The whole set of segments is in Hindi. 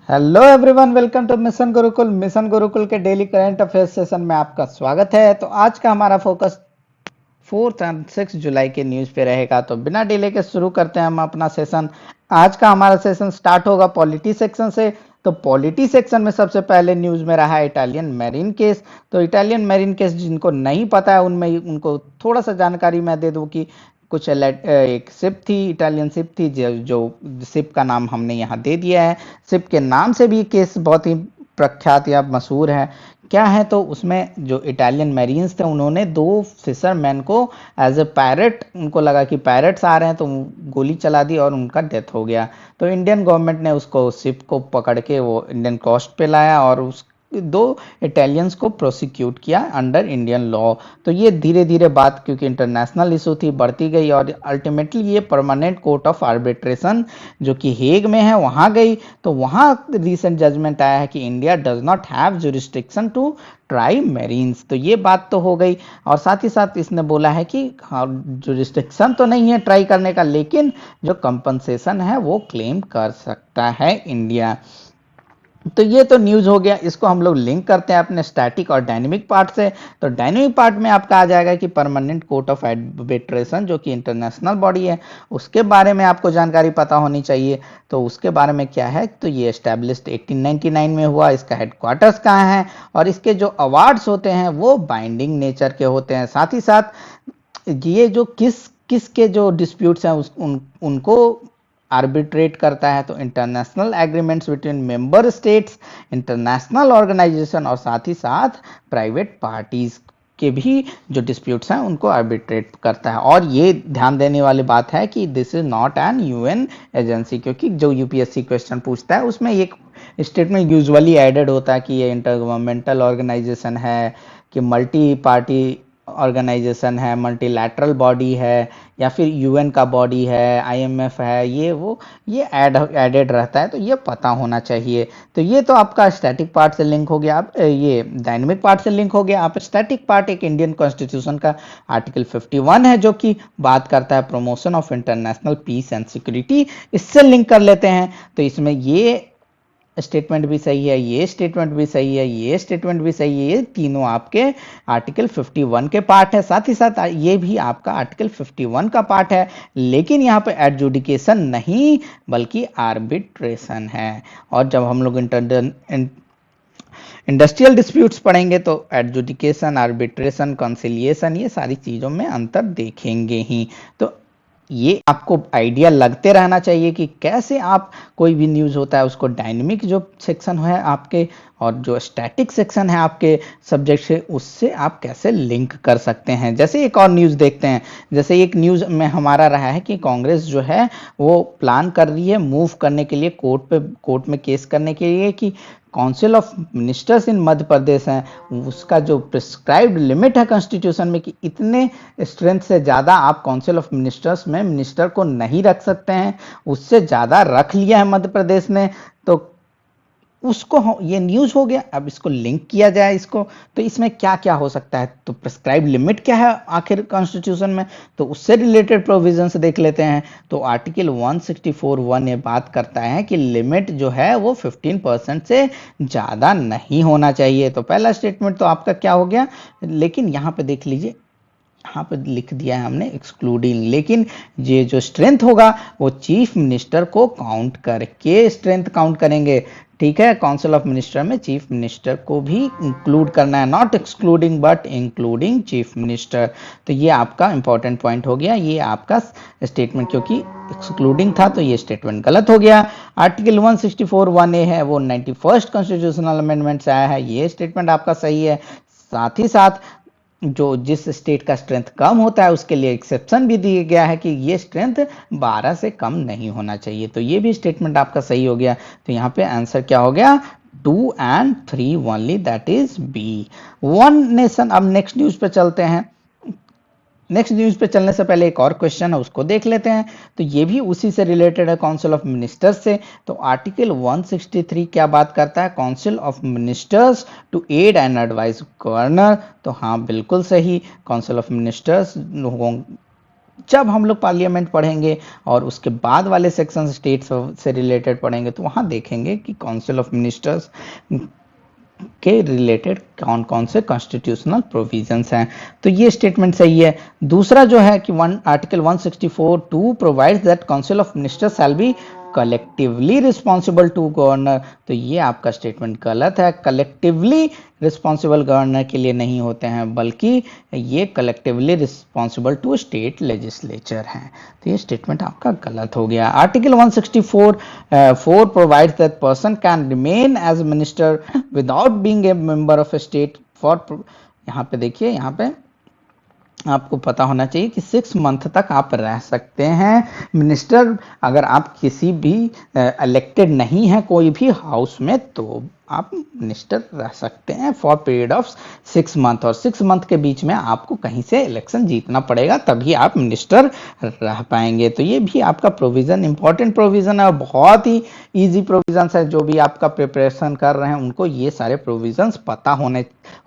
Hello everyone, welcome to mission Gurukul के डेली करंट अफेयर्स सेशन में आपका स्वागत है। तो आज का हमारा फोकस 4 और 6 जुलाई के न्यूज़ पे रहेगा। तो बिना डिले के शुरू करते हैं हम अपना सेशन। आज का हमारा सेशन स्टार्ट होगा पॉलिटी सेक्शन से। तो पॉलिटी सेक्शन में सबसे पहले न्यूज़ में रहा इटालियन मैरीन केस। तो इटालियन मैरीन केस जिनको नहीं पता है उनमें उनको थोड़ा सा जानकारी मैं दे दूं कि एक शिप थी, इटालियन शिप थी, जो शिप का नाम हमने यहाँ दे दिया है। शिप के नाम से भी केस बहुत ही प्रख्यात या मशहूर है। क्या है तो उसमें जो इटालियन मैरीन्स थे उन्होंने दो फिशरमैन को एज ए पैरेट, उनको लगा कि पैरेट्स आ रहे हैं तो गोली चला दी और उनका डेथ हो गया। तो इंडियन गवर्नमेंट ने उसको शिप को पकड़ के वो इंडियन कोस्ट पे लाया और उस दो इटालियंस को प्रोसिक्यूट किया अंडर इंडियन लॉ। तो ये धीरे धीरे बात, क्योंकि इंटरनेशनल इशू थी, बढ़ती गई और अल्टीमेटली ये परमानेंट कोर्ट ऑफ आर्बिट्रेशन जो कि हेग में है वहां गई। तो वहां रिसेंट जजमेंट आया है कि India does not have jurisdiction to try marines. तो ये बात तो हो गई और साथ ही साथ इसने बोला है कि हाँ, जुरिस्डिक्शन तो नहीं है ट्राई करने का, लेकिन जो कंपनसेशन है वो क्लेम कर सकता है इंडिया। तो ये तो न्यूज हो गया। इसको हम लोग लिंक करते हैं अपने स्टैटिक और डायनेमिक पार्ट से। तो डायनेमिक पार्ट में आपका आ जाएगा कि परमानेंट कोर्ट ऑफ आर्बिट्रेशन जो कि इंटरनेशनल बॉडी है, उसके बारे में आपको जानकारी पता होनी चाहिए। तो उसके बारे में क्या है, तो ये एस्टैब्लिश्ड 1899 में हुआ। इसका हेडक्वार्टर्स कहाँ है और इसके जो अवार्ड्स होते हैं वो बाइंडिंग नेचर के होते हैं। साथ ही साथ ये जो किसके जो डिस्प्यूट्स हैं उनको आर्बिट्रेट करता है, तो international agreements between member states, international organisation और साथ ही साथ प्राइवेट पार्टीज के भी जो डिस्प्यूट्स हैं उनको आर्बिट्रेट करता है। और ये ध्यान देने वाली बात है कि this is not an UN agency, क्योंकि जो यूपीएससी क्वेश्चन पूछता है उसमें एक स्टेटमेंट यूजुअली एडेड होता है कि ये इंटर गवर्नमेंटल ऑर्गेनाइजेशन है, कि मल्टी पार्टी ऑर्गेनाइजेशन है, मल्टीलैटरल बॉडी है, या फिर यूएन का बॉडी है, आईएमएफ है, ये एडेड रहता है। तो ये पता होना चाहिए। तो ये तो आपका स्टैटिक पार्ट से लिंक हो गया। अब ये डायनेमिक पार्ट से लिंक हो गया। आप स्टैटिक पार्ट एक इंडियन कॉन्स्टिट्यूशन का आर्टिकल 51 है जो कि बात करता है promotion of international peace and security. इससे लिंक कर लेते हैं। तो इसमें ये स्टेटमेंट भी सही है, ये स्टेटमेंट भी सही है, ये स्टेटमेंट भी सही है। ये तीनों आपके आर्टिकल 51 के पार्ट है। साथ ही साथ ये भी आपका आर्टिकल 51 का पार्ट है, लेकिन यहाँ पे एडजुडिकेशन नहीं बल्कि आर्बिट्रेशन है। और जब हम लोग इंडस्ट्रियल डिस्प्यूट्स पढ़ेंगे तो एडजुडिकेशन, आर्बिट्रेशन, कंसिलिएशन, ये सारी चीज़ों में अंतर देखेंगे ही। तो ये आपको आइडिया लगते रहना चाहिए कि कैसे आप कोई भी न्यूज़ होता है उसको डायनेमिक जो सेक्शन है आपके और जो स्टैटिक सेक्शन है आपके सब्जेक्ट से, उससे आप कैसे लिंक कर सकते हैं। जैसे एक और न्यूज़ देखते हैं। जैसे एक न्यूज़ में हमारा रहा है कि कांग्रेस जो है वो प्लान कर रही है मूव करने के लिए कोर्ट में केस करने के लिए कि council of ministers in Madhya Pradesh हैं, उसका जो प्रिस्क्राइब्ड लिमिट है कॉन्स्टिट्यूशन में कि इतने स्ट्रेंथ से ज़्यादा आप काउंसिल ऑफ मिनिस्टर्स में मिनिस्टर को नहीं रख सकते हैं, उससे ज़्यादा रख लिया है मध्य प्रदेश ने। तो उसको ये न्यूज़ हो गया। अब इसको लिंक किया जाए इसको, तो इसमें क्या क्या हो सकता है। तो प्रिस्क्राइब लिमिट क्या है आखिर कॉन्स्टिट्यूशन में, तो उससे रिलेटेड प्रोविजंस देख लेते हैं। तो आर्टिकल 164(1) ये बात करता है कि लिमिट जो है वो 15% से ज़्यादा नहीं होना चाहिए। तो पहला स्टेटमेंट तो आपका क्या हो गया, लेकिन यहाँ पे देख लीजिए, यहाँ पे लिख दिया है हमने एक्सक्लूडिंग, लेकिन ये जो स्ट्रेंथ होगा वो चीफ मिनिस्टर को काउंट करके स्ट्रेंथ काउंट करेंगे। ठीक है, काउंसिल ऑफ मिनिस्टर में चीफ मिनिस्टर को भी इंक्लूड करना है, not excluding but including chief minister. तो ये आपका इंपॉर्टेंट पॉइंट हो गया, ये आपका स्टेटमेंट, क्योंकि एक्सक्लूडिंग था तो ये स्टेटमेंट गलत हो गया। आर्टिकल 164(1)(a) है वो 91st कॉन्स्टिट्यूशनल अमेंडमेंट से आया है, ये स्टेटमेंट आपका सही है। साथ ही साथ जो जिस स्टेट का स्ट्रेंथ कम होता है उसके लिए एक्सेप्शन भी दिया गया है कि ये स्ट्रेंथ 12 से कम नहीं होना चाहिए। तो ये भी स्टेटमेंट आपका सही हो गया। तो यहाँ पे आंसर क्या हो गया, 2 and 3 only, that is B, one nation. अब नेक्स्ट न्यूज पे चलते हैं। नेक्स्ट न्यूज पे चलने से पहले एक और क्वेश्चन है उसको देख लेते हैं। तो ये भी उसी से रिलेटेड है, काउंसिल ऑफ मिनिस्टर्स से। तो आर्टिकल 163 क्या बात करता है, council of ministers to aid and advice governor. तो हाँ बिल्कुल सही, काउंसिल ऑफ मिनिस्टर्स जब हम लोग पार्लियामेंट पढ़ेंगे और उसके बाद वाले सेक्शन स्टेट से रिलेटेड पढ़ेंगे तो वहाँ देखेंगे कि काउंसिल ऑफ मिनिस्टर्स के रिलेटेड कौन कौन से कॉन्स्टिट्यूशनल प्रोविजंस हैं। तो ये स्टेटमेंट सही है। दूसरा जो है कि article 164(2) provides that council of ministers shall be collectively responsible to governor. तो ये आपका स्टेटमेंट गलत है। कलेक्टिवली रिस्पॉन्सिबल गवर्नर के लिए नहीं होते हैं, बल्कि ये collectively responsible to state legislature हैं। तो ये स्टेटमेंट आपका गलत हो गया। Article 164(4) provides that person can remain as minister without being a member of a state for, यहाँ पे देखिए, यहाँ पे आपको पता होना चाहिए कि 6 मंथ तक आप रह सकते हैं मिनिस्टर। अगर आप किसी भी इलेक्टेड नहीं है कोई भी हाउस में, तो आप मिनिस्टर रह सकते हैं फॉर पीरियड ऑफ 6 मंथ, और 6 मंथ के बीच में आपको कहीं से इलेक्शन जीतना पड़ेगा, तभी आप मिनिस्टर रह पाएंगे। तो ये भी आपका प्रोविजन इंपॉर्टेंट प्रोविजन है और बहुत ही इजी प्रोविजन है। जो भी आपका प्रिपरेशन कर रहे हैं उनको ये सारे प्रोविजंस पता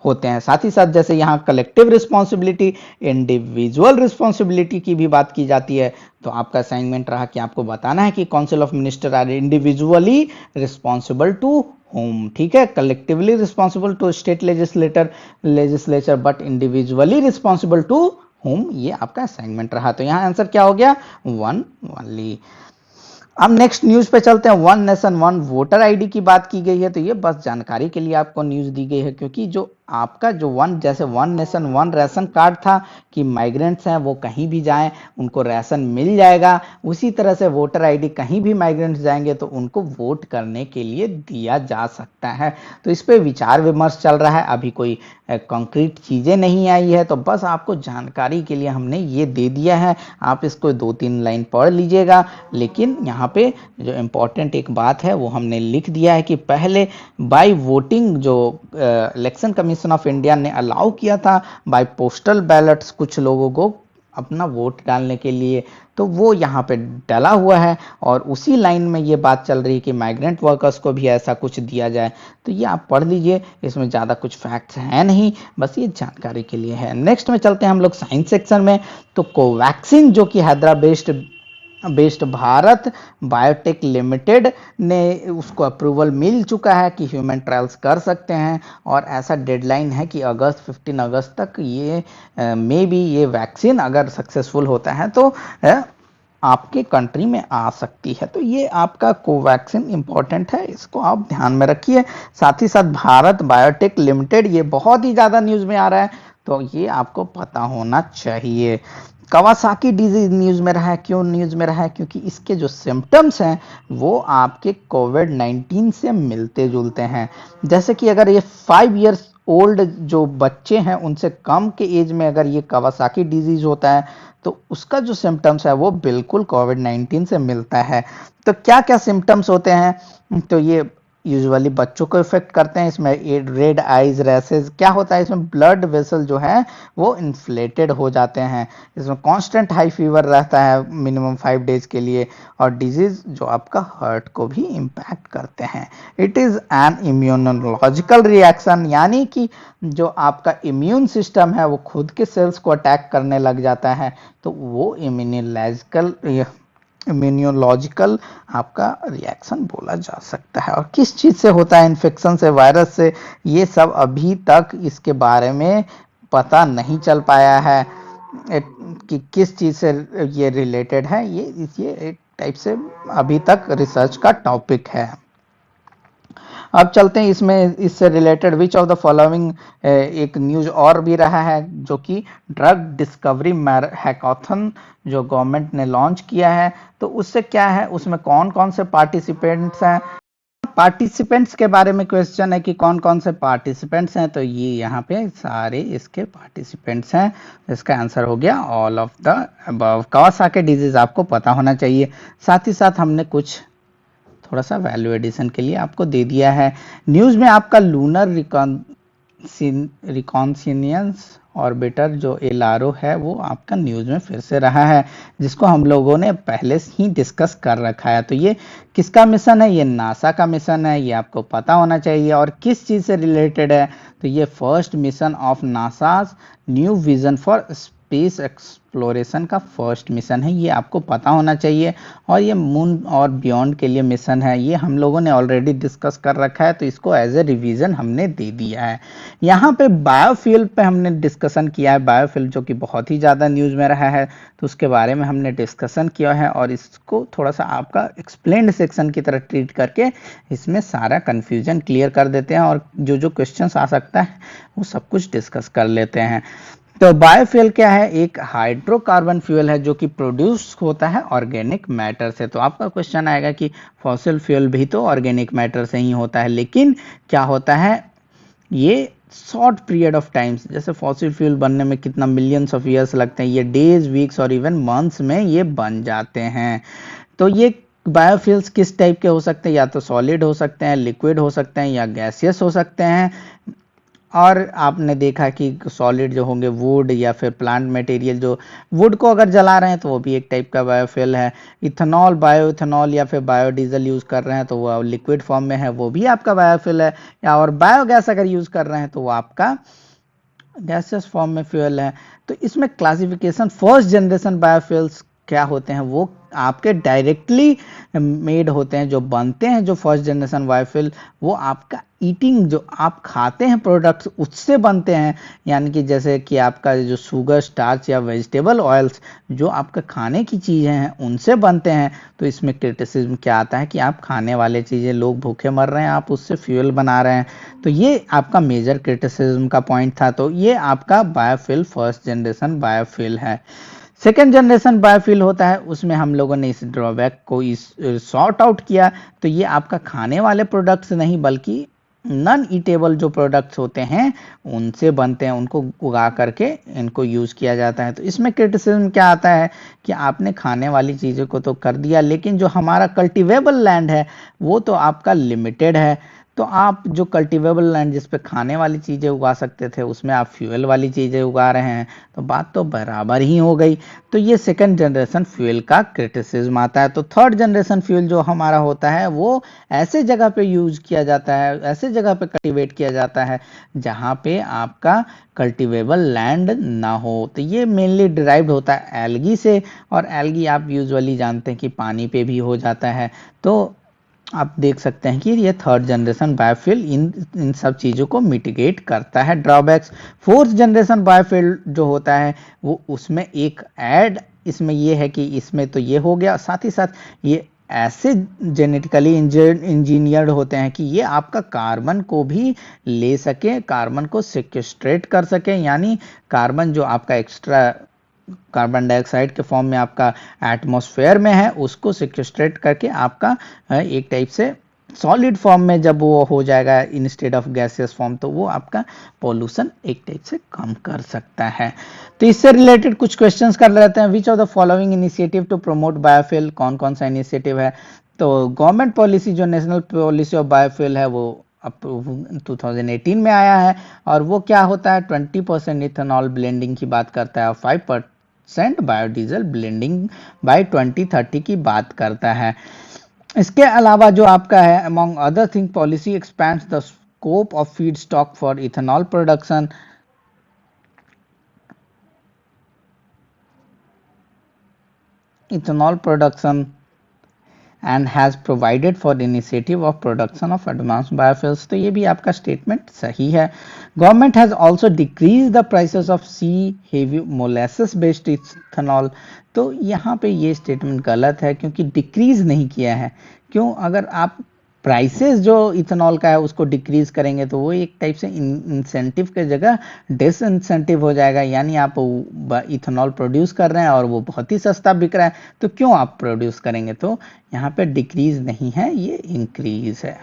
होते हैं। साथ ही साथ जैसे यहाँ कलेक्टिव रिस्पॉन्सिबिलिटी, इंडिविजुअल रिस्पॉन्सिबिलिटी की भी बात की जाती है, तो आपका असाइनमेंट रहा कि आपको बताना है कि council of minister are individually responsible to home. ठीक है, collectively responsible to state legislature but individually responsible to home. ये आपका असाइनमेंट रहा। तो यहाँ आंसर क्या हो गया? 1 ओनली। अब नेक्स्ट न्यूज पे चलते हैं। 1 नेशन 1 वोटर आईडी की बात की गई है, तो ये बस जानकारी के लिए आपको न्यूज दी गई है, क्योंकि जो आपका जो जैसे 1 नेशन 1 राशन कार्ड था कि माइग्रेंट्स हैं वो कहीं भी जाएं उनको राशन मिल जाएगा, उसी तरह से वोटर आईडी कहीं भी माइग्रेंट्स जाएंगे तो उनको वोट करने के लिए दिया जा सकता है। तो इस पे विचार विमर्श चल रहा है, अभी कोई कंक्रीट चीजें नहीं आई है, तो बस आपको जानकारी के लिए हमने ये दे दिया है। आप इसको 2-3 लाइन पढ़ लीजिएगा, लेकिन यहाँ पे जो इम्पोर्टेंट एक बात है वो हमने लिख दिया है कि पहले बाय वोटिंग जो इलेक्शन कमीशन ऑफ इंडिया ने अलाउ किया था बाय पोस्टल बैलेट्स कुछ लोगों को अपना वोट डालने के लिए, तो वो यहाँ पे डला हुआ है, और उसी लाइन में ये बात चल रही है कि माइग्रेंट वर्कर्स को भी ऐसा कुछ दिया जाए। तो ये आप पढ़ लीजिए, इसमें ज़्यादा कुछ फैक्ट्स हैं नहीं, बस ये जानकारी के लिए है। नेक्स्ट में चलते हैं हम लोग साइंस सेक्शन में। तो कोवैक्सीन जो कि Hyderabad based Bharat biotech limited ने उसको अप्रूवल मिल चुका है कि ह्यूमन ट्रायल्स कर सकते हैं, और ऐसा डेडलाइन है कि 15 अगस्त तक ये मे बी ये वैक्सीन अगर सक्सेसफुल होता है तो आपके कंट्री में आ सकती है। तो ये आपका कोवैक्सीन इंपॉर्टेंट है, इसको आप ध्यान में रखिए। साथ ही साथ भारत बायोटेक लिमिटेड ये बहुत ही ज़्यादा न्यूज़ में आ रहा है, तो ये आपको पता होना चाहिए। कवासाकी डिजीज न्यूज़ में रहा है। क्यों न्यूज़ में रहा है? क्योंकि इसके जो सिम्टम्स हैं वो आपके कोविड-19 से मिलते जुलते हैं। जैसे कि अगर ये 5 इयर्स ओल्ड जो बच्चे हैं उनसे कम के एज में अगर ये कवासाकी डिजीज होता है तो उसका जो सिम्टम्स है वो बिल्कुल कोविड-19 से मिलता है। तो क्या क्या सिम्टम्स होते हैं? तो ये यूजुअली बच्चों को इफेक्ट करते हैं। इसमें रेड आइज, रैसेस, क्या होता है इसमें ब्लड वेसल जो है वो इन्फ्लेटेड हो जाते हैं। इसमें कांस्टेंट हाई फीवर रहता है मिनिमम 5 डेज के लिए, और डिजीज जो आपका हार्ट को भी इम्पैक्ट करते हैं। It is an immunological reaction, यानी कि जो आपका इम्यून सिस्टम है वो खुद के सेल्स को अटैक करने लग जाता है, तो वो इम्यूनोलॉजिकल आपका रिएक्शन बोला जा सकता है। और किस चीज़ से होता है? इन्फेक्शन से, वायरस से, ये सब अभी तक इसके बारे में पता नहीं चल पाया है कि किस चीज़ से ये रिलेटेड है। ये एक टाइप से अभी तक रिसर्च का टॉपिक है। अब चलते हैं इसमें इससे related which of the following एक न्यूज और भी रहा है, जो कि ड्रग डिस्कवरी हैकाथन जो गवर्नमेंट ने लॉन्च किया है। तो उससे क्या है, उसमें कौन कौन से पार्टिसिपेंट्स हैं? पार्टिसिपेंट्स के बारे में क्वेश्चन है कि कौन कौन से पार्टिसिपेंट्स हैं, तो ये यहाँ पे सारे इसके पार्टिसिपेंट्स हैं। इसका आंसर हो गया all of the above. Kawasaki disease आपको पता होना चाहिए। साथ ही साथ हमने कुछ थोड़ा सा वैल्यू एडिशन के लिए आपको दे दिया है। न्यूज़ में आपका लूनर रिकॉन्सिनियंस ऑर्बिटर जो LRO है वो आपका न्यूज़ में फिर से रहा है, जिसको हम लोगों ने पहले ही डिस्कस कर रखा है। तो ये किसका मिशन है? ये नासा का मिशन है, ये आपको पता होना चाहिए। और किस चीज़ से रिलेटेड है? तो ये first mission of NASA's new vision for space exploration का फर्स्ट मिशन है, ये आपको पता होना चाहिए। और ये मून और बियॉन्ड के लिए मिशन है, ये हम लोगों ने ऑलरेडी डिस्कस कर रखा है, तो इसको एज ए रिवीजन हमने दे दिया है। यहाँ पे बायोफ्यूल पे हमने डिस्कशन किया है, बायोफ्यूल जो कि बहुत ही ज़्यादा न्यूज़ में रहा है, तो उसके बारे में हमने डिस्कशन किया है और इसको थोड़ा सा आपका एक्सप्लेन्ड सेक्शन की तरह ट्रीट करके इसमें सारा कन्फ्यूजन क्लियर कर देते हैं और जो जो क्वेश्चंस आ सकता है वो सब कुछ डिस्कस कर लेते हैं। तो बायोफ्यूल क्या है? एक हाइड्रोकार्बन फ्यूल है जो कि प्रोड्यूस होता है ऑर्गेनिक मैटर से। तो आपका क्वेश्चन आएगा कि फॉसिल फ्यूल भी तो ऑर्गेनिक मैटर से ही होता है, लेकिन क्या होता है, ये शॉर्ट पीरियड ऑफ टाइम्स, जैसे फॉसिल फ्यूल बनने में कितना मिलियंस ऑफ ईयर्स लगते हैं, ये डेज, वीक्स और इवन मंथ्स में ये बन जाते हैं। तो ये बायोफ्यूल्स किस टाइप के हो सकते हैं? या तो सॉलिड हो सकते हैं, लिक्विड हो सकते हैं, या गैसियस हो सकते हैं। और आपने देखा कि सॉलिड जो होंगे वुड या फिर प्लांट मटेरियल, जो वुड को अगर जला रहे हैं तो वो भी एक टाइप का बायोफ्यूल है। इथेनॉल, बायो इथेनॉल या फिर बायोडीजल यूज कर रहे हैं तो वो लिक्विड फॉर्म में है, वो भी आपका बायोफ्यूल है। या और बायोगैस अगर यूज कर रहे हैं तो वो आपका गैसियस फॉर्म में फ्यूल है। तो इसमें क्लासिफिकेशन फर्स्ट जनरेशन बायोफ्यूल्स क्या होते हैं, वो आपके डायरेक्टली मेड होते हैं, जो बनते हैं जो फर्स्ट जनरेशन बायोफ्यूल, वो आपका ईटिंग, जो आप खाते हैं प्रोडक्ट्स, उससे बनते हैं। यानी कि जैसे कि आपका जो शुगर, स्टार्च या वेजिटेबल ऑयल्स, जो आपका खाने की चीज़ें हैं उनसे बनते हैं। तो इसमें क्रिटिसिज्म क्या आता है कि आप खाने वाले चीज़ें, लोग भूखे मर रहे हैं, आप उससे फ्यूल बना रहे हैं। तो ये आपका मेजर क्रिटिसिज्म का पॉइंट था। तो ये आपका बायोफ्यूल फर्स्ट जनरेशन बायोफ्यूल है। सेकेंड जनरेशन बायोफ्यूल होता है, उसमें हम लोगों ने इस ड्रॉबैक को सॉर्ट आउट किया। तो ये आपका खाने वाले प्रोडक्ट्स नहीं, बल्कि नॉन ईटेबल जो प्रोडक्ट्स होते हैं उनसे बनते हैं, उनको उगा करके इनको यूज़ किया जाता है। तो इसमें क्रिटिसिज्म क्या आता है कि आपने खाने वाली चीज़ों को तो कर दिया, लेकिन जो हमारा कल्टिवेबल लैंड है वो तो आपका लिमिटेड है। तो आप जो कल्टिवेबल लैंड जिस पे खाने वाली चीज़ें उगा सकते थे, उसमें आप फ्यूल वाली चीज़ें उगा रहे हैं, तो बात तो बराबर ही हो गई। तो ये सेकंड जनरेशन फ्यूल का क्रिटिसिज्म आता है। तो थर्ड जनरेशन फ्यूल जो हमारा होता है वो ऐसे जगह पे यूज़ किया जाता है, ऐसे जगह पे कल्टिवेट किया जाता है जहाँ पे आपका कल्टिवेबल लैंड ना हो। तो ये मेनली डिराइव्ड होता है एल्गी से, और एल्गी आप यूजुअली जानते हैं कि पानी पे भी हो जाता है। तो आप देख सकते हैं कि ये थर्ड जनरेशन बायोफ्यूल इन सब चीज़ों को मिटिगेट करता है, ड्रॉबैक्स। फोर्थ जनरेशन बायोफ्यूल जो होता है वो, उसमें एक ऐड इसमें ये है कि इसमें तो ये हो गया, साथ ही साथ ये ऐसे जेनेटिकली इंजीनियर्ड होते हैं कि ये आपका कार्बन को भी ले सके, कार्बन को सिक्वेस्ट्रेट कर सके। यानी कार्बन जो आपका एक्स्ट्रा कार्बन डाइऑक्साइड के फॉर्म में आपका एटमॉस्फेयर में है, उसको सिक्वेस्ट्रेट करके आपका एक टाइप से सॉलिड फॉर्म में जब वो हो जाएगा इंस्टेड ऑफ गैसियस फॉर्म, तो वो आपका पोल्यूशन एक टाइप से कम कर सकता है। तो इससे रिलेटेड कुछ क्वेश्चंस कर लेते हैं। Which of the following initiative to promote biofuel, कौन कौन सा इनिशिएटिव है? तो गवर्नमेंट पॉलिसी, जो नेशनल पॉलिसी ऑफ बायोफ्यूल है, वो अब 2018 में आया है। और वो क्या होता है, 20% इथेनॉल ब्लेंडिंग की बात करता है और 5% बायोडीजल ब्लेंडिंग बाय 2030 की बात करता है। इसके अलावा जो आपका है, among other thing, policy expands the scope of feed stock for ethanol production. And has provided for the initiative of production of advance biofuels. तो ये भी आपका स्टेटमेंट सही है। Government has also decrease the prices of C heavy molasses based ethanol. तो यहाँ पे ये स्टेटमेंट गलत है, क्योंकि डिक्रीज नहीं किया है। क्यों? अगर आप प्राइसेस जो इथेनॉल का है उसको डिक्रीज करेंगे तो वो एक टाइप से इंसेंटिव के जगह डिसइंसेंटिव हो जाएगा। यानी आप इथेनॉल प्रोड्यूस कर रहे हैं और वो बहुत ही सस्ता बिक रहा है, तो क्यों आप प्रोड्यूस करेंगे? तो यहाँ पे डिक्रीज नहीं है, ये इंक्रीज है।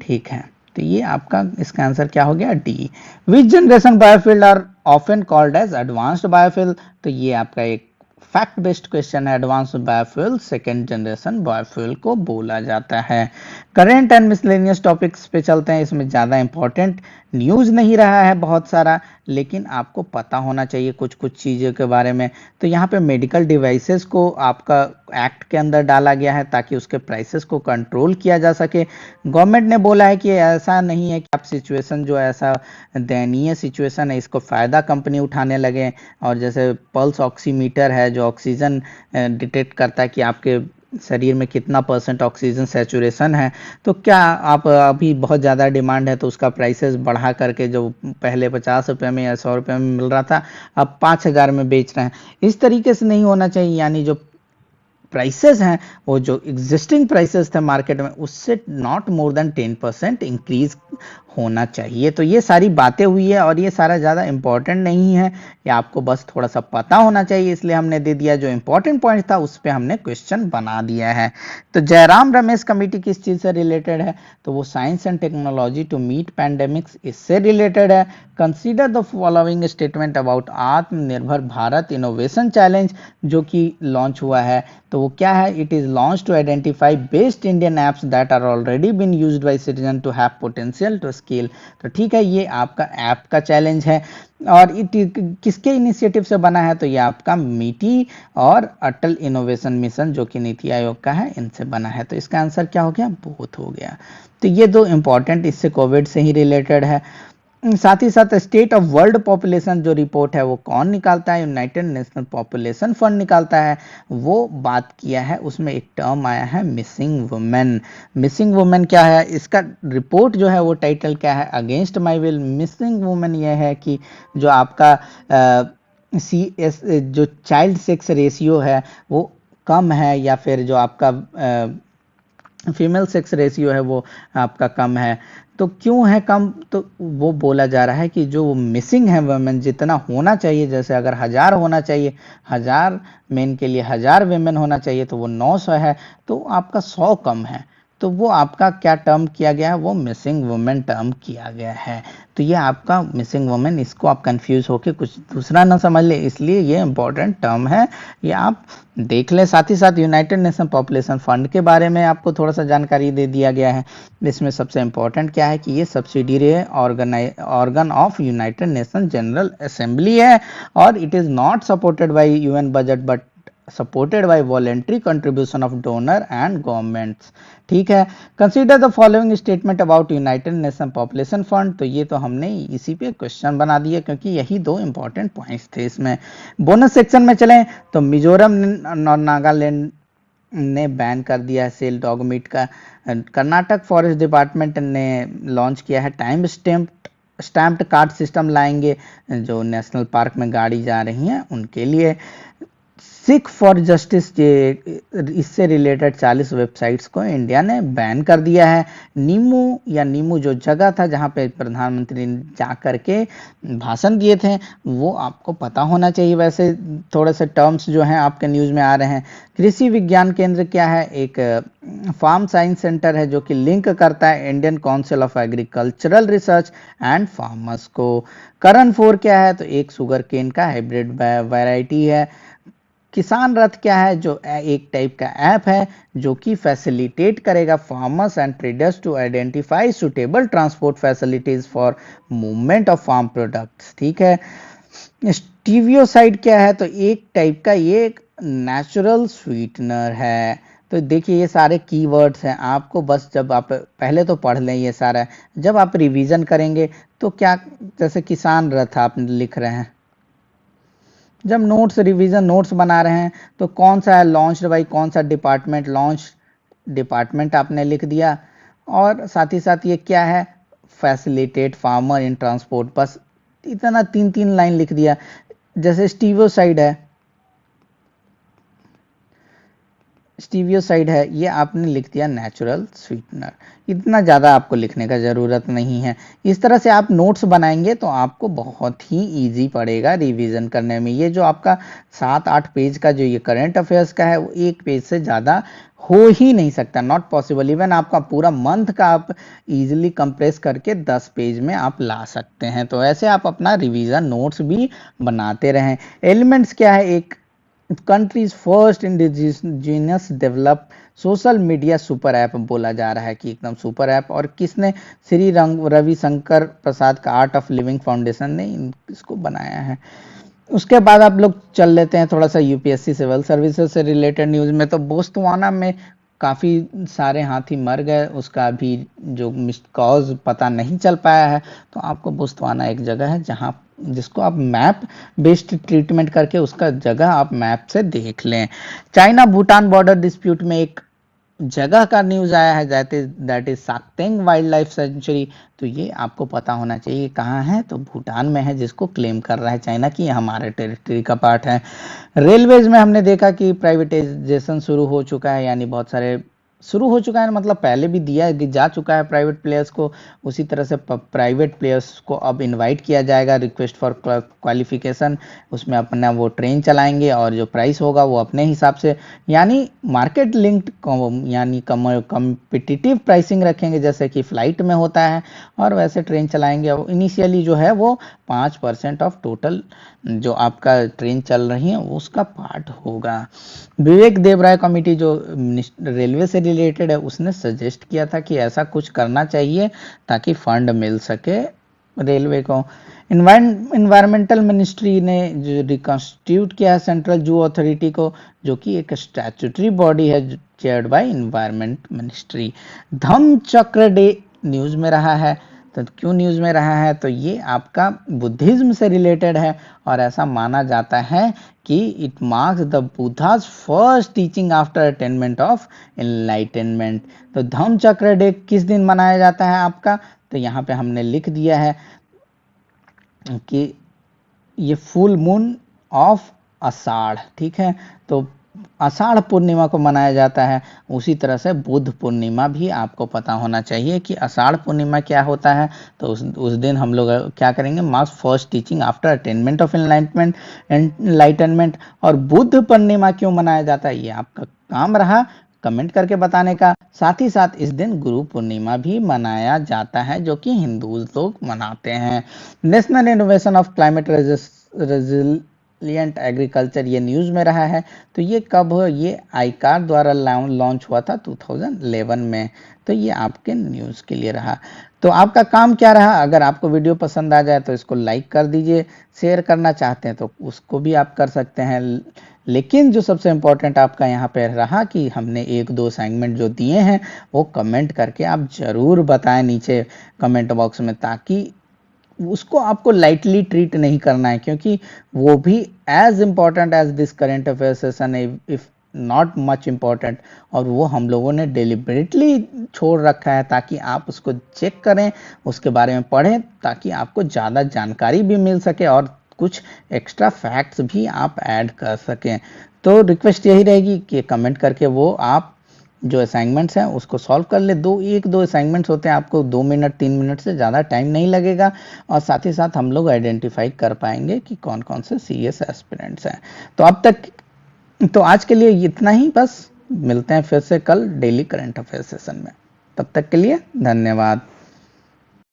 ठीक है, तो ये आपका इसका आंसर क्या हो गया? D. Which generation biofuel are often called as advanced biofuel. तो ये आपका एक फैक्ट बेस्ड क्वेश्चन है। Advance biofuel second generation biofuel को बोला जाता है। करेंट एंड मिसलेनियस टॉपिक्स पे चलते हैं। इसमें ज़्यादा इंपॉर्टेंट न्यूज़ नहीं रहा है बहुत सारा, लेकिन आपको पता होना चाहिए कुछ कुछ चीज़ों के बारे में। तो यहाँ पे मेडिकल डिवाइसेस को आपका एक्ट के अंदर डाला गया है ताकि उसके प्राइसेस को कंट्रोल किया जा सके। गवर्नमेंट ने बोला है कि ऐसा नहीं है कि आप सिचुएशन जो ऐसा दयनीय सिचुएशन है इसको फ़ायदा कंपनी उठाने लगे। और जैसे पल्स ऑक्सीमीटर है जो ऑक्सीजन डिटेक्ट करता है कि आपके शरीर में कितना % ऑक्सीजन सैचुरेशन है, तो क्या आप अभी बहुत ज़्यादा डिमांड है तो उसका प्राइसेस बढ़ा करके जो पहले 50 रुपये में या 100 रुपये में मिल रहा था अब 5000 में बेच रहे हैं। इस तरीके से नहीं होना चाहिए। यानी जो प्राइसेस हैं वो जो एग्जिस्टिंग प्राइसेस थे मार्केट में उससे नॉट मोर देन 10% इंक्रीज होना चाहिए। तो ये सारी बातें हुई है और ये सारा ज़्यादा इंपॉर्टेंट नहीं है, ये आपको बस थोड़ा सा पता होना चाहिए, इसलिए हमने दे दिया। जो इंपॉर्टेंट पॉइंट था उस पर हमने क्वेश्चन बना दिया है। तो जयराम रमेश कमेटी किस चीज़ से रिलेटेड है, तो वो science and technology to meet pandemics इससे रिलेटेड है। Consider the following statement about Atmanirbhar Bharat innovation challenge जो कि लॉन्च हुआ है। तो वो क्या है, it is launch to identify best Indian apps that are already been used by citizen to have potential to scale. तो ठीक है, ये आपका ऐप का चैलेंज है। और किसके इनिशिएटिव से बना है, तो ये आपका मीटी और अटल इनोवेशन मिशन जो कि नीति आयोग का है इनसे बना है। तो इसका आंसर क्या हो गया, बोथ हो गया। तो ये दो इंपॉर्टेंट इससे कोविड से ही रिलेटेड है। साथ ही साथ स्टेट ऑफ वर्ल्ड पॉपुलेशन जो रिपोर्ट है वो कौन निकालता है, यूनाइटेड नेशनल पॉपुलेशन फंड निकालता है। वो बात किया है, उसमें एक टर्म आया है मिसिंग वुमेन। मिसिंग वुमेन क्या है, इसका रिपोर्ट जो है वो टाइटल क्या है, against my will. Missing women ये है कि जो आपका CS जो चाइल्ड सेक्स रेशियो है वो कम है, या फिर जो आपका फीमेल सेक्स रेशियो है वो आपका कम है। तो क्यों है कम, तो वो बोला जा रहा है कि जो मिसिंग है वुमेन जितना होना चाहिए, जैसे अगर 1000 होना चाहिए, 1000 मेन के लिए 1000 वुमेन होना चाहिए, तो वो 900 है, तो आपका 100 कम है। तो वो आपका क्या टर्म किया गया है, वो मिसिंग वुमेन टर्म किया गया है। तो ये आपका मिसिंग वुमेन, इसको आप कंफ्यूज होके कुछ दूसरा ना समझ ले, इसलिए ये इंपॉर्टेंट टर्म है, ये आप देख लें। साथ ही साथ यूनाइटेड नेशन पॉपुलेशन फंड के बारे में आपको थोड़ा सा जानकारी दे दिया गया है। इसमें सबसे इंपॉर्टेंट क्या है कि ये subsidiary organ of United nation general assembly है, और it is not supported by UN budget but supported by voluntary contribution of donor and governments. ठीक है, consider the following statement about United nation population fund. तो ये तो हमने इसी पे क्वेश्चन बना दिया क्योंकि यही दो इंपॉर्टेंट पॉइंट्स थे इसमें। बोनस सेक्शन में चलें तो मिजोरम और नागालैंड ने बैन कर दिया है सेल डॉग मीट का। कर्नाटक फॉरेस्ट डिपार्टमेंट ने लॉन्च किया है टाइम स्टैम्प्ड कार्ड सिस्टम लाएंगे जो नेशनल पार्क में गाड़ी जा रही हैं उनके लिए। सिख फॉर जस्टिस इससे रिलेटेड 40 वेबसाइट्स को इंडिया ने बैन कर दिया है। नीमू जो जगह था जहां पे प्रधानमंत्री ने जा करके भाषण दिए थे वो आपको पता होना चाहिए। वैसे थोड़े से टर्म्स जो हैं आपके न्यूज़ में आ रहे हैं। कृषि विज्ञान केंद्र क्या है, एक फार्म साइंस सेंटर है जो कि लिंक करता है Indian council of agricultural research and farmers को। करण 4 क्या है, तो एक शुगर केन का हाइब्रिड वैरायटी है। किसान रथ क्या है, जो एक टाइप का ऐप है जो कि फैसिलिटेट करेगा farmers and traders to identify suitable transport facilities for movement of farm products. ठीक है, स्टीवियोसाइड क्या है, तो एक टाइप का ये एक नेचुरल स्वीटनर है। तो देखिए ये सारे कीवर्ड्स हैं, आपको बस जब आप पहले तो पढ़ लें ये सारा, जब आप रिवीजन करेंगे तो क्या, जैसे किसान रथ आप लिख रहे हैं, जब नोट्स रिवीजन नोट्स बना रहे हैं तो कौन सा है लॉन्च्ड बाई कौन सा डिपार्टमेंट, लॉन्च डिपार्टमेंट आपने लिख दिया। और साथ ही साथ ये क्या है, फैसिलिटेट फार्मर इन ट्रांसपोर्ट, बस इतना 3 लाइन लिख दिया। जैसे स्टीवियोसाइड है ये आपने लिख दिया नेचुरल स्वीटनर। इतना ज़्यादा आपको लिखने का ज़रूरत नहीं है। इस तरह से आप नोट्स बनाएंगे तो आपको बहुत ही इजी पड़ेगा रिवीजन करने में। ये जो आपका 7-8 पेज का जो ये करंट अफेयर्स का है वो 1 पेज से ज़्यादा हो ही नहीं सकता, नॉट पॉसिबल। इवन आपका पूरा मंथ का आप इजीली कंप्रेस करके 10 पेज में आप ला सकते हैं। तो ऐसे आप अपना रिवीजन नोट्स भी बनाते रहें। एलिमेंट्स क्या है, एक countries first indigenous develop social media super app बोला जा रहा है कि एकदम सुपर ऐप। और किसने? श्री रविशंकर प्रसाद का आर्ट ऑफ लिविंग फाउंडेशन ने इसको बनाया है। उसके बाद आप लोग चल लेते हैं थोड़ा सा यूपीएससी सिविल सर्विसेज से रिलेटेड न्यूज में। तो बोस्टवाना में काफी सारे हाथी मर गए, उसका अभी जो कॉज पता नहीं चल पाया है। तो आपको बोस्टवाना एक जगह है जहां जिसको आप मैप बेस्ड ट्रीटमेंट करके उसका जगह आप मैप से देख लें। चाइना भूटान बॉर्डर डिस्प्यूट में एक जगह का न्यूज आया है, that is Sakteng wildlife sanctuary. तो ये आपको पता होना चाहिए कहाँ है, तो भूटान में है, जिसको क्लेम कर रहा है चाइना की हमारे टेरिटरी का पार्ट है। रेलवेज में हमने देखा कि प्राइवेटाइजेशन शुरू हो चुका है, यानी बहुत सारे शुरू हो चुका है, मतलब पहले भी दिया जा चुका है प्राइवेट प्लेयर्स को। उसी तरह से प्राइवेट प्लेयर्स को अब इनवाइट किया जाएगा, रिक्वेस्ट फॉर क्वालिफिकेशन, उसमें अपना वो ट्रेन चलाएंगे और जो प्राइस होगा वो अपने हिसाब से, यानी मार्केट लिंक्ड, यानी कम्पिटिटिव प्राइसिंग रखेंगे जैसे कि फ्लाइट में होता है, और वैसे ट्रेन चलाएंगे। इनिशियली जो है वो 5% ऑफ टोटल जो आपका ट्रेन चल रही है उसका पार्ट होगा। विवेक देवराय कमेटी जो रेलवे से रिलेटेड है उसने सजेस्ट किया था कि ऐसा कुछ करना चाहिए ताकि फंड मिल सके रेलवे को। इन्वायरमेंटल मिनिस्ट्री ने जो रिकॉन्स्टिट्यूट किया है सेंट्रल जू अथॉरिटी को, जो कि एक स्टैट्यूटरी बॉडी है चेयर्ड बाय इन्वायरमेंट मिनिस्ट्री। धम्म चक्र डे न्यूज में रहा है। तो क्यों न्यूज में रहा है? तो ये आपका बुद्धिज्म से रिलेटेड है, और ऐसा माना जाता है कि it marks the Buddha's first teaching after attainment of enlightenment. तो धम्म चक्र डे किस दिन मनाया जाता है आपका? तो यहाँ पे हमने लिख दिया है कि ये फुल मून ऑफ आषाढ़, ठीक है। तो आषाढ़ पूर्णिमा को मनाया जाता है। उसी तरह से बुद्ध पूर्णिमा भी आपको पता होना चाहिए कि आषाढ़ पूर्णिमा क्या होता है। तो उस दिन हम लोग क्या करेंगे? Marks first teaching after attainment of enlightenment. और बुद्ध पूर्णिमा क्यों मनाया जाता है, ये आपका काम रहा कमेंट करके बताने का। साथ ही साथ इस दिन गुरु पूर्णिमा भी मनाया जाता है, जो कि हिंदू लोग मनाते हैं। National innovation of climate resilient agriculture ये न्यूज में रहा है। तो ये कब? ये आईकार द्वारा लॉन्च हुआ था 2011 में। तो ये आपके न्यूज के लिए रहा। तो आपका काम क्या रहा? अगर आपको वीडियो पसंद आ जाए तो इसको लाइक कर दीजिए, शेयर करना चाहते हैं तो उसको भी आप कर सकते हैं। लेकिन जो सबसे इम्पोर्टेंट आपका यहाँ पे रहा कि हमने एक दो असाइनमेंट जो दिए हैं वो कमेंट करके आप जरूर बताएं नीचे कमेंट बॉक्स में, ताकि उसको आपको लाइटली ट्रीट नहीं करना है, क्योंकि वो भी as important as this current affair session, if not much important. और वो हम लोगों ने डेलिबरेटली छोड़ रखा है ताकि आप उसको चेक करें, उसके बारे में पढ़ें, ताकि आपको ज़्यादा जानकारी भी मिल सके और कुछ एक्स्ट्रा फैक्ट्स भी आप ऐड कर सकें। तो रिक्वेस्ट यही रहेगी कि कमेंट करके वो आप जो असाइनमेंट्स हैं उसको सॉल्व कर ले। एक दो असाइनमेंट्स होते हैं, आपको 2 मिनट 3 मिनट से ज़्यादा टाइम नहीं लगेगा, और साथ ही साथ हम लोग आइडेंटिफाई कर पाएंगे कि कौन कौन से सीएस एस्पिरेंट्स हैं। तो अब तक तो आज के लिए इतना ही बस। मिलते हैं फिर से कल डेली करंट अफेयर सेशन में। तब तक के लिए धन्यवाद।